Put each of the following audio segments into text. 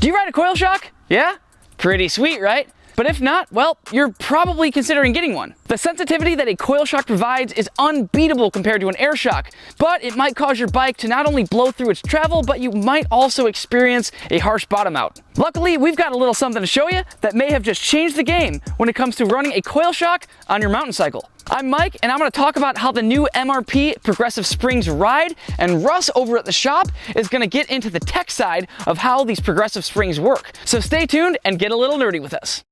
Do you ride a coil shock? Yeah? Pretty sweet, right? But if not, well, you're probably considering getting one. The sensitivity that a coil shock provides is unbeatable compared to an air shock, but it might cause your bike to not only blow through its travel, but you might also experience a harsh bottom out. Luckily, we've got a little something to show you that may have just changed the game when it comes to running a coil shock on your mountain cycle. I'm Mike, and I'm going to talk about how the new MRP Progressive Springs ride, and Russ over at the shop is going to get into the tech side of how these Progressive Springs work. So stay tuned and get a little nerdy with us.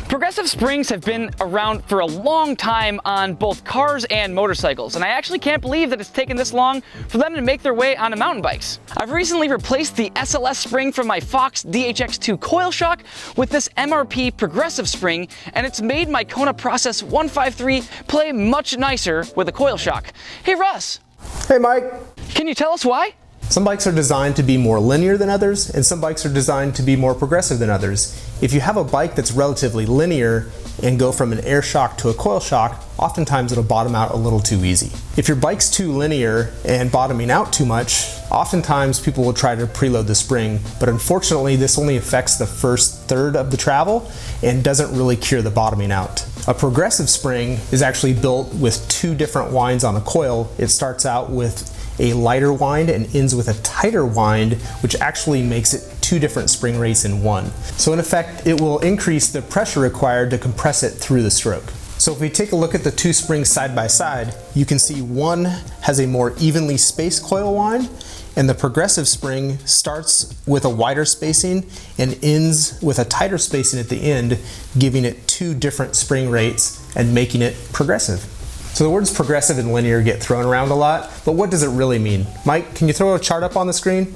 Progressive Springs have been around for a long time on both cars and motorcycles, and I actually can't believe that it's taken this long for them to make their way onto mountain bikes. I've recently replaced the SLS spring from my Fox DHX2 coil shock with this MRP Progressive Spring, and it's made my Kona Process 153 play much nicer with a coil shock. Hey Russ! Hey Mike! Can you tell us why? Some bikes are designed to be more linear than others, and some bikes are designed to be more progressive than others. If you have a bike that's relatively linear and go from an air shock to a coil shock, oftentimes it'll bottom out a little too easy. If your bike's too linear and bottoming out too much, oftentimes people will try to preload the spring, but unfortunately this only affects the first third of the travel and doesn't really cure the bottoming out. A progressive spring is actually built with two different winds on a coil. It starts out with a lighter wind and ends with a tighter wind, which actually makes it two different spring rates in one. So in effect, it will increase the pressure required to compress it through the stroke. So if we take a look at the two springs side by side, you can see one has a more evenly spaced coil wind, and the progressive spring starts with a wider spacing and ends with a tighter spacing at the end, giving it two different spring rates and making it progressive. So the words progressive and linear get thrown around a lot, but what does it really mean? Mike, can you throw a chart up on the screen?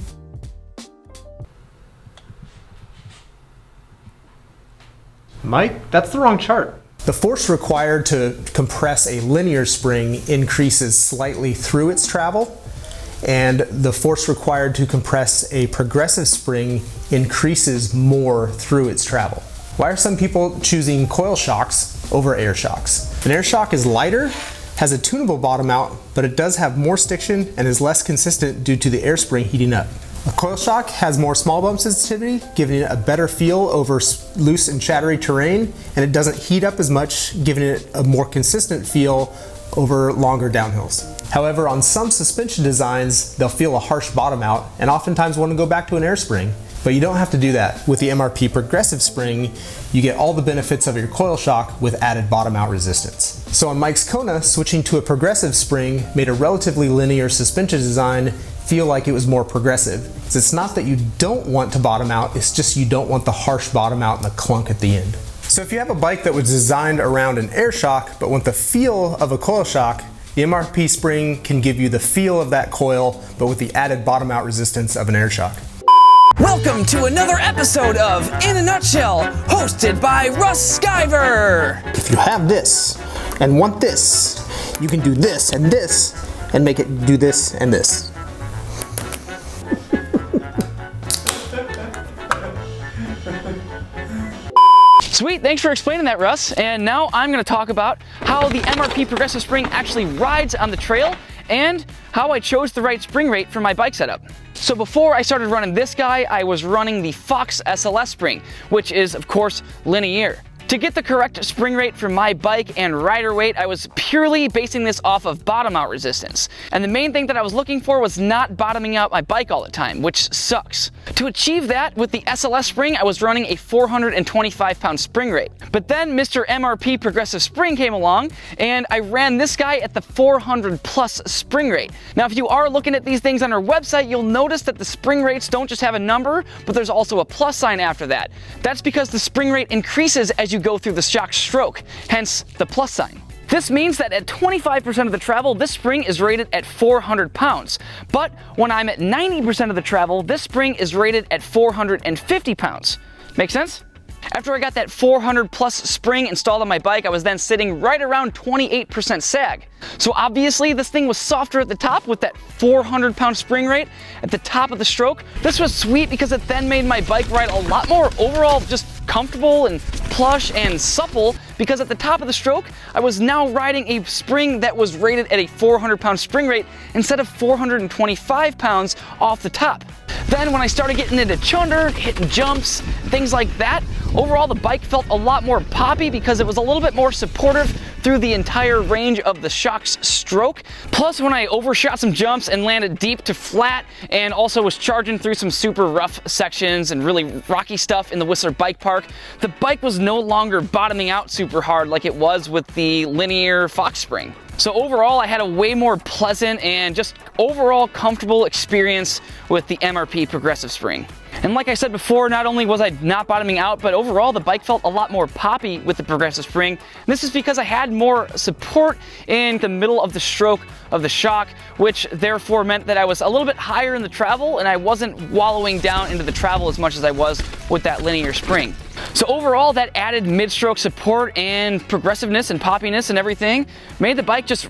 Mike, that's the wrong chart. The force required to compress a linear spring increases slightly through its travel, and the force required to compress a progressive spring increases more through its travel. Why are some people choosing coil shocks over air shocks? An air shock is lighter, has a tunable bottom out, but it does have more stiction and is less consistent due to the air spring heating up. A coil shock has more small bump sensitivity, giving it a better feel over loose and chattery terrain, and it doesn't heat up as much, giving it a more consistent feel over longer downhills. However, on some suspension designs, they'll feel a harsh bottom out and oftentimes want to go back to an air spring. But you don't have to do that. With the MRP Progressive Spring, you get all the benefits of your coil shock with added bottom out resistance. So on Mike's Kona, switching to a progressive spring made a relatively linear suspension design feel like it was more progressive. So it's not that you don't want to bottom out, it's just you don't want the harsh bottom out and the clunk at the end. So if you have a bike that was designed around an air shock but want the feel of a coil shock, the MRP Spring can give you the feel of that coil but with the added bottom out resistance of an air shock. Welcome to another episode of In a Nutshell, hosted by Russ Skyver. If you have this and want this, you can do this and make it do this and this. Sweet, thanks for explaining that, Russ. And now I'm going to talk about how the MRP Progressive Spring actually rides on the trail and how I chose the right spring rate for my bike setup. So before I started running this guy, I was running the Fox SLS spring, which is of course linear. To get the correct spring rate for my bike and rider weight, I was purely basing this off of bottom out resistance. And the main thing that I was looking for was not bottoming out my bike all the time, which sucks. To achieve that, with the SLS spring, I was running a 425 pound spring rate. But then Mr. MRP Progressive Spring came along, and I ran this guy at the 400 plus spring rate. Now, if you are looking at these things on our website, you'll notice that the spring rates don't just have a number, but there's also a plus sign after that. That's because the spring rate increases as you go through the shock stroke, hence the plus sign. This means that at 25% of the travel, this spring is rated at 400 pounds. But when I'm at 90% of the travel, this spring is rated at 450 pounds. Make sense? After I got that 400 plus spring installed on my bike, I was then sitting right around 28% sag. So obviously this thing was softer at the top with that 400 pound spring rate at the top of the stroke. This was sweet because it then made my bike ride a lot more overall just comfortable and plush and supple, because at the top of the stroke, I was now riding a spring that was rated at a 400 pound spring rate instead of 425 pounds off the top. Then when I started getting into chunder, hitting jumps, things like that, overall the bike felt a lot more poppy because it was a little bit more supportive through the entire range of the shock's stroke. Plus, when I overshot some jumps and landed deep to flat, and also was charging through some super rough sections and really rocky stuff in the Whistler Bike Park, the bike was no longer bottoming out super hard like it was with the linear Fox spring. So overall, I had a way more pleasant and just overall comfortable experience with the MRP Progressive Spring. And like I said before, not only was I not bottoming out, but overall the bike felt a lot more poppy with the Progressive Spring. And this is because I had more support in the middle of the stroke of the shock, which therefore meant that I was a little bit higher in the travel and I wasn't wallowing down into the travel as much as I was with that linear spring. So overall, that added mid-stroke support and progressiveness and poppiness and everything made the bike just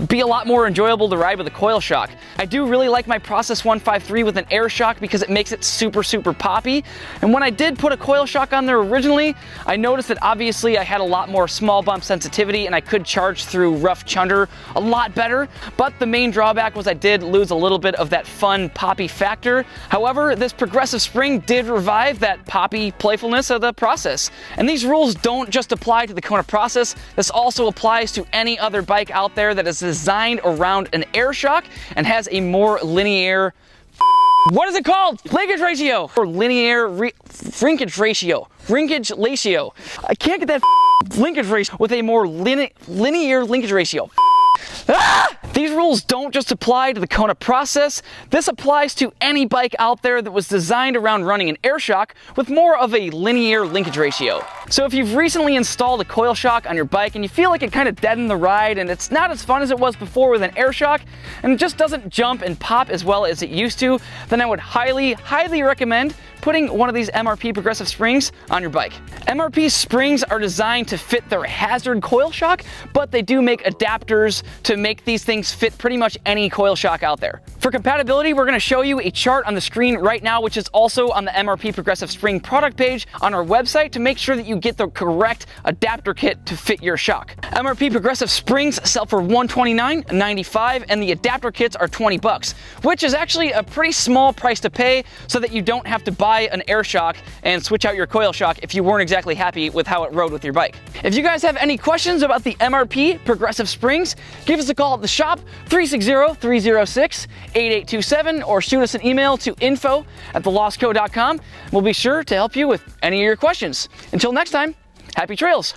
be a lot more enjoyable to ride with a coil shock. I do really like my Process 153 with an air shock because it makes it super poppy. And when I did put a coil shock on there originally, I noticed that obviously I had a lot more small bump sensitivity and I could charge through rough chunder a lot better. But the main drawback was I did lose a little bit of that fun poppy factor. However, this Progressive Spring did revive that poppy playfulness of the Process. And these rules don't just apply to the Kona Process, this also applies to any other bike out there that is designed around an air shock and has a more linear, what is it called? Linkage ratio, or linear linkage ratio. I can't get that linkage ratio with a more linear linkage ratio. These rules don't just apply to the Kona Process. This applies to any bike out there that was designed around running an air shock with more of a linear linkage ratio. So if you've recently installed a coil shock on your bike and you feel like it kind of deadened the ride and it's not as fun as it was before with an air shock and it just doesn't jump and pop as well as it used to, then I would highly recommend putting one of these MRP Progressive Springs on your bike. MRP springs are designed to fit their hazard coil shock, but they do make adapters to make these things fit pretty much any coil shock out there. For compatibility, we're gonna show you a chart on the screen right now, which is also on the MRP Progressive Spring product page on our website to make sure that you get the correct adapter kit to fit your shock. MRP Progressive Springs sell for $129.95 and the adapter kits are $20, which is actually a pretty small price to pay so that you don't have to buy an air shock and switch out your coil shock if you weren't exactly happy with how it rode with your bike. If you guys have any questions about the MRP Progressive Springs, give us a call at the shop, 360-306-8827, or shoot us an email to info@thelostco.com. We'll be sure to help you with any of your questions. Until next time, happy trails.